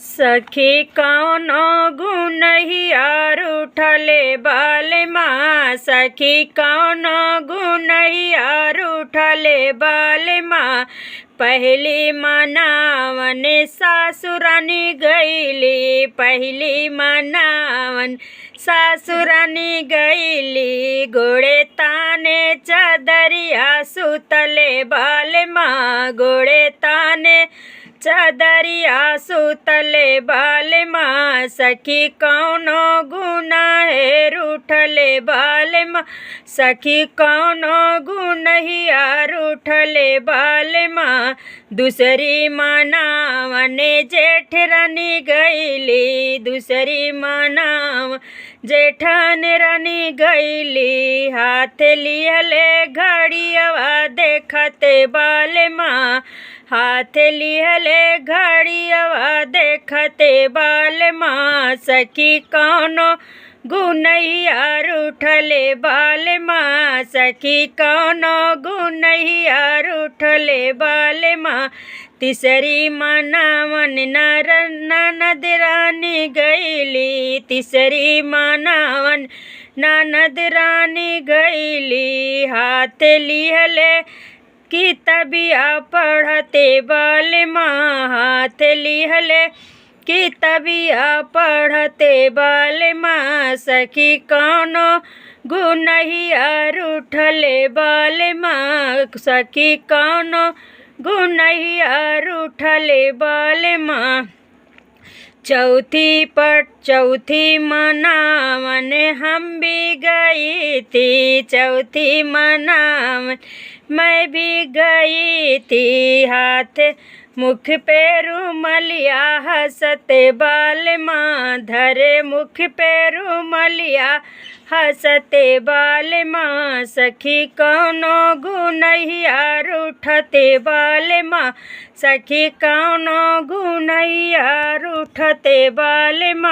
सखी कौनो गुनहिया रूठले बालमा। सखी कौनो गुनहिया रूठले बालमा। पहली मनावन सासुरानी गईली। पहली मनावन सासुरानी गईली। गोड़े ताने चदरिया सुतले बालमा। गोड़े ताने चदरिया सुतले बालमा। सखी कौनो गुनाहे रूठले बालमा। सखी कौनो गुनहिया रूठले बालमा। दूसरी मनावन जेठरानी गईली। दूसरी मनावन जेठन रानी गईली। हाथ लिहले घड़ियावा देखते बालमा। हाथ लिहले घड़ियावा देखते बालमा। सखी कौनो गुनहिया रूठले बालमा। सखी कौनो गुनहिया रूठले बालमा। तीसरी मनावन ननद रानी गईली। तीसरी मनावन ननद रानी गईली। हाथ लिहले किताबिया पढ़ते बालमा। हाथ लिहले किताबिया पढ़ते बालमा। सखी कौनो गुनहिया रूठले बालमा। सखी कौनो गुनहिया रूठले बालमा। चौथी मनावन हम भी गई थी। चौथी मनावन मैं भी गई थी। हाथ मुख पे रुमलिया हंसते बालमा। धरे मुख पे रुमलिया हंसते बालमा। सखी कौनो गुनहिया रूठते बालमा। सखी कौनो गुनहिया रूठते बालमा।